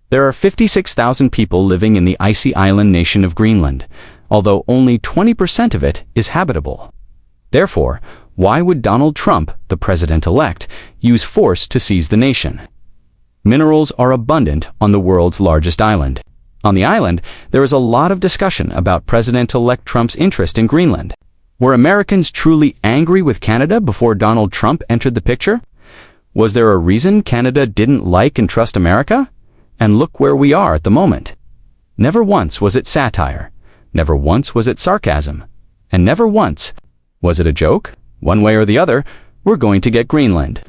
There are 56,000 people living in the icy island nation of Greenland, although only 20% of it is habitable. Therefore, why would Donald Trump, the president-elect, use force to seize the nation? Minerals are abundant on the world's largest island. On the island, there is a lot of discussion about President-elect Trump's interest in Greenland. Were Americans truly angry with Canada before Donald Trump entered the picture? Was there a reason Canada didn't like and trust America? And look where we are at the moment. Never once was it satire. Never once was it sarcasm. And never once was it a joke. One way or the other, we're going to get Greenland.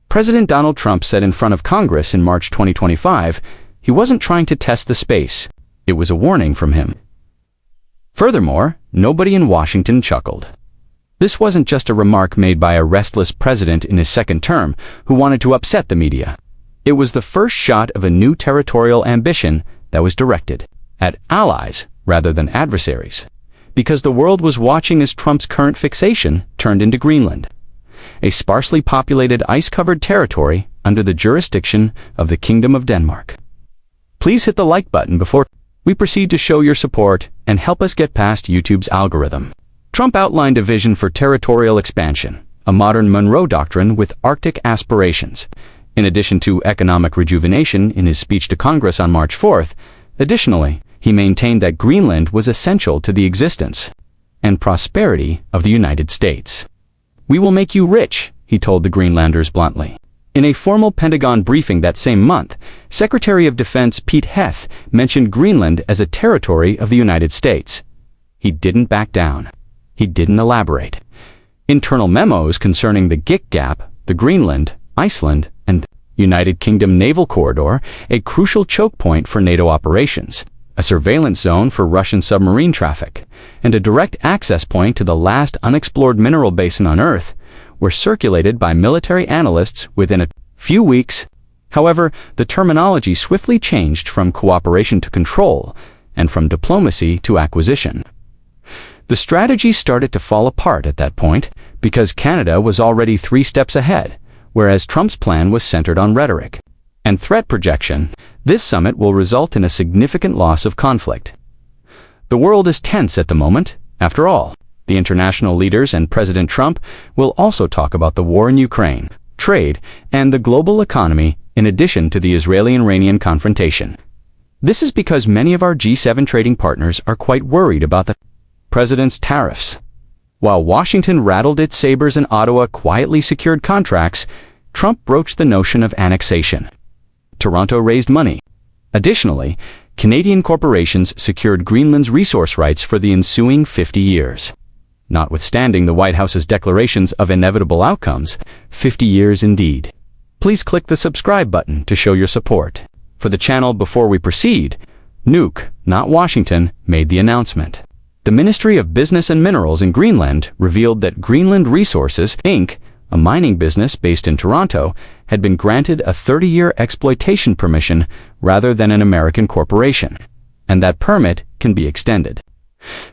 President Donald Trump said in front of Congress in March 2025, he wasn't trying to test the space. It was a warning from him. Furthermore, nobody in Washington chuckled. This wasn't just a remark made by a restless president in his second term who wanted to upset the media. It was the first shot of a new territorial ambition that was directed at allies rather than adversaries, because the world was watching as Trump's current fixation turned into Greenland, a sparsely populated ice-covered territory under the jurisdiction of the Kingdom of Denmark. Please hit the like button before we proceed to show your support and help us get past YouTube's algorithm. Trump outlined a vision for territorial expansion, a modern Monroe Doctrine with Arctic aspirations. In addition to economic rejuvenation in his speech to Congress on March 4th, additionally, he maintained that Greenland was essential to the existence and prosperity of the United States. "We will make you rich," he told the Greenlanders bluntly. In a formal Pentagon briefing that same month, Secretary of Defense Pete Heath mentioned Greenland as a territory of the United States. He didn't back down. He didn't elaborate. Internal memos concerning the Gik Gap, the Greenland, Iceland, and United Kingdom Naval Corridor, a crucial choke point for NATO operations, a surveillance zone for Russian submarine traffic, and a direct access point to the last unexplored mineral basin on Earth, were circulated by military analysts within a few weeks. However, the terminology swiftly changed from cooperation to control, and from diplomacy to acquisition. The strategy started to fall apart at that point because Canada was already 3 steps ahead, whereas Trump's plan was centered on rhetoric and threat projection. This summit will result in a significant loss of conflict. The world is tense at the moment. After all, the international leaders and President Trump will also talk about the war in Ukraine, trade, and the global economy in addition to the Israeli-Iranian confrontation. This is because many of our G7 trading partners are quite worried about the president's tariffs. While Washington rattled its sabers and Ottawa quietly secured contracts, Trump broached the notion of annexation. Toronto raised money. Additionally, Canadian corporations secured Greenland's resource rights for the ensuing 50 years. Notwithstanding the White House's declarations of inevitable outcomes, 50 years indeed. Please click the subscribe button to show your support. For the channel before we proceed, Nuuk, not Washington, made the announcement. The Ministry of Business and Minerals in Greenland revealed that Greenland Resources, Inc., a mining business based in Toronto, had been granted a 30-year exploitation permission rather than an American corporation, and that permit can be extended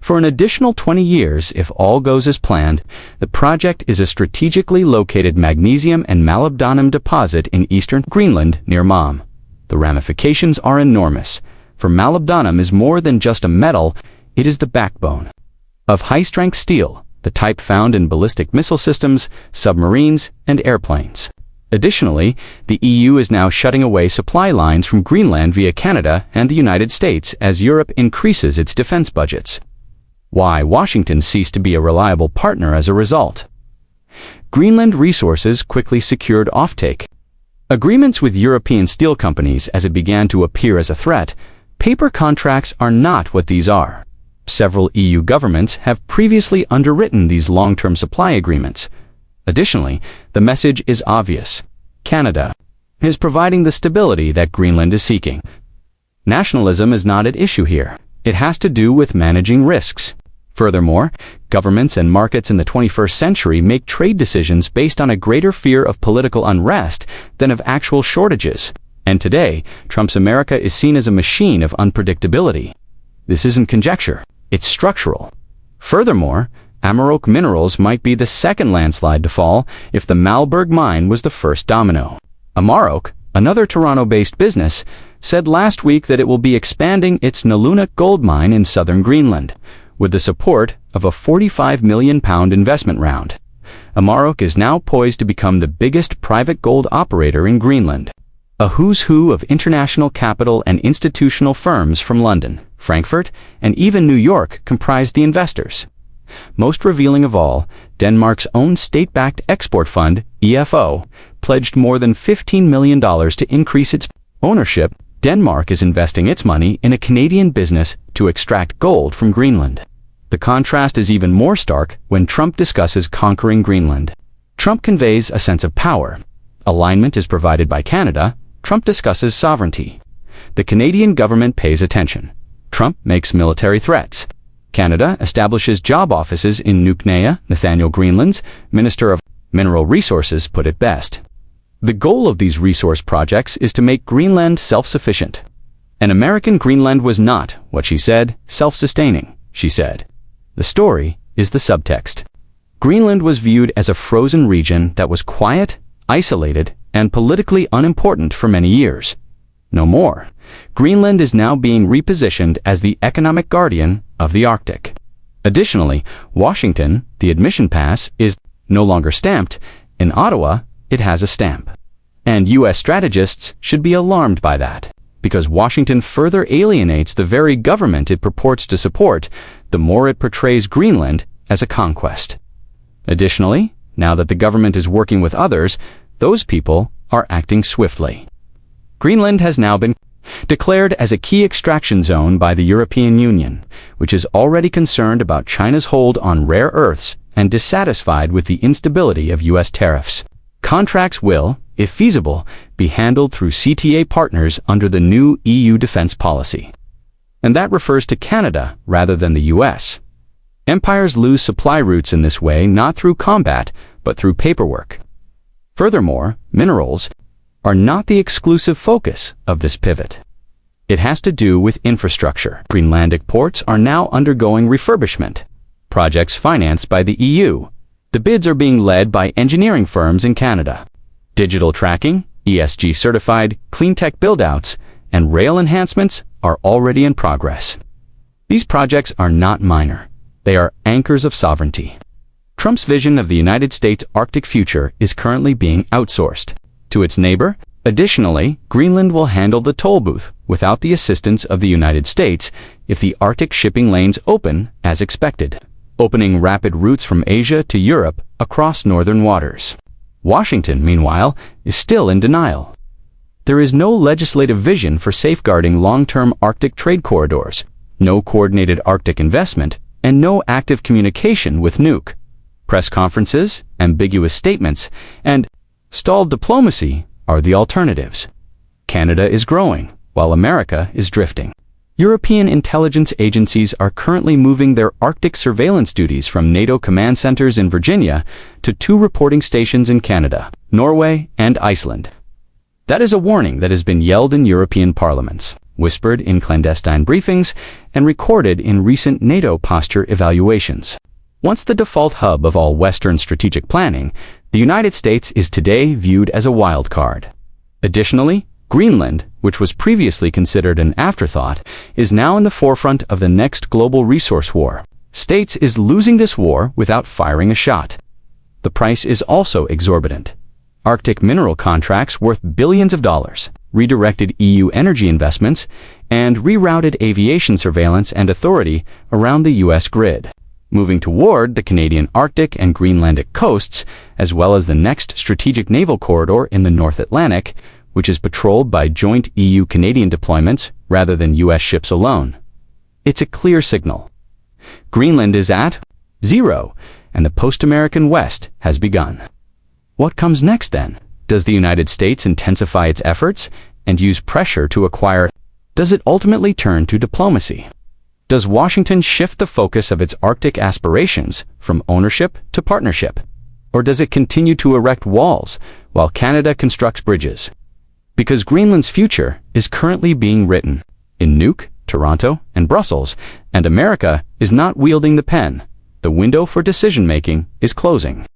for an additional 20 years if all goes as planned. The project is a strategically located magnesium and molybdenum deposit in eastern Greenland near Malm. The ramifications are enormous, for molybdenum is more than just a metal. It is the backbone of high-strength steel, the type found in ballistic missile systems, submarines, and airplanes. Additionally, the EU is now shutting away supply lines from Greenland via Canada and the United States as Europe increases its defense budgets. Why Washington ceased to be a reliable partner as a result. Greenland Resources quickly secured offtake agreements with European steel companies as it began to appear as a threat. Paper contracts are not what these are. Several EU governments have previously underwritten these long-term supply agreements. Additionally, the message is obvious. Canada is providing the stability that Greenland is seeking. Nationalism is not at issue here. It has to do with managing risks. Furthermore, governments and markets in the 21st century make trade decisions based on a greater fear of political unrest than of actual shortages. And today, Trump's America is seen as a machine of unpredictability. This isn't conjecture. It's structural. Furthermore, Amaroq Minerals might be the second landslide to fall if the Malmberg mine was the first domino. Amaroq, another Toronto-based business, said last week that it will be expanding its Nalunaq gold mine in southern Greenland, with the support of a £45 million investment round. Amaroq is now poised to become the biggest private gold operator in Greenland. A who's who of international capital and institutional firms from London, Frankfurt, and even New York comprise the investors. Most revealing of all, Denmark's own state-backed export fund, EFO, pledged more than $15 million to increase its ownership. Denmark is investing its money in a Canadian business to extract gold from Greenland. The contrast is even more stark when Trump discusses conquering Greenland. Trump conveys a sense of power. Alignment is provided by Canada. Trump discusses sovereignty. The Canadian government pays attention. Trump makes military threats. Canada establishes job offices in Nuuk. Nathaniel Greenland's Minister of Mineral Resources put it best. The goal of these resource projects is to make Greenland self-sufficient. An American Greenland was not, what she said, self-sustaining, she said. The story is the subtext. Greenland was viewed as a frozen region that was quiet, isolated, and politically unimportant for many years. No more. Greenland is now being repositioned as the economic guardian of the Arctic. Additionally, Washington, the admission pass, is no longer stamped. In Ottawa, it has a stamp. And U.S. strategists should be alarmed by that, because Washington further alienates the very government it purports to support, the more it portrays Greenland as a conquest. Additionally, now that the government is working with others, those people are acting swiftly. Greenland has now been declared as a key extraction zone by the European Union, which is already concerned about China's hold on rare earths and dissatisfied with the instability of U.S. tariffs. Contracts will, if feasible, be handled through CTA partners under the new EU defense policy. And that refers to Canada rather than the U.S. Empires lose supply routes in this way not through combat, but through paperwork. Furthermore, minerals are not the exclusive focus of this pivot. It has to do with infrastructure. Greenlandic ports are now undergoing refurbishment. Projects financed by the EU. The bids are being led by engineering firms in Canada. Digital tracking, ESG-certified, clean-tech build-outs, and rail enhancements are already in progress. These projects are not minor. They are anchors of sovereignty. Trump's vision of the United States' Arctic future is currently being outsourced to its neighbor. Additionally, Greenland will handle the toll booth without the assistance of the United States if the Arctic shipping lanes open as expected, opening rapid routes from Asia to Europe across northern waters. Washington, meanwhile, is still in denial. There is no legislative vision for safeguarding long-term Arctic trade corridors, no coordinated Arctic investment, and no active communication with Nuuk. Press conferences, ambiguous statements, and stalled diplomacy are the alternatives. Canada is growing, while America is drifting. European intelligence agencies are currently moving their Arctic surveillance duties from NATO command centers in Virginia to 2 reporting stations in Canada, Norway, and Iceland. That is a warning that has been yelled in European parliaments, whispered in clandestine briefings, and recorded in recent NATO posture evaluations. Once the default hub of all Western strategic planning, the United States is today viewed as a wild card. Additionally, Greenland, which was previously considered an afterthought, is now in the forefront of the next global resource war. States is losing this war without firing a shot. The price is also exorbitant. Arctic mineral contracts worth billions of dollars, redirected EU energy investments, and rerouted aviation surveillance and authority around the U.S. grid, moving toward the Canadian Arctic and Greenlandic coasts, as well as the next strategic naval corridor in the North Atlantic, which is patrolled by joint EU-Canadian deployments rather than U.S. ships alone. It's a clear signal. Greenland is at zero, and the post-American West has begun. What comes next then? Does the United States intensify its efforts and use pressure to acquire? Does it ultimately turn to diplomacy? Does Washington shift the focus of its Arctic aspirations from ownership to partnership? Or does it continue to erect walls while Canada constructs bridges? Because Greenland's future is currently being written in Nuuk, Toronto, and Brussels, and America is not wielding the pen. The window for decision-making is closing.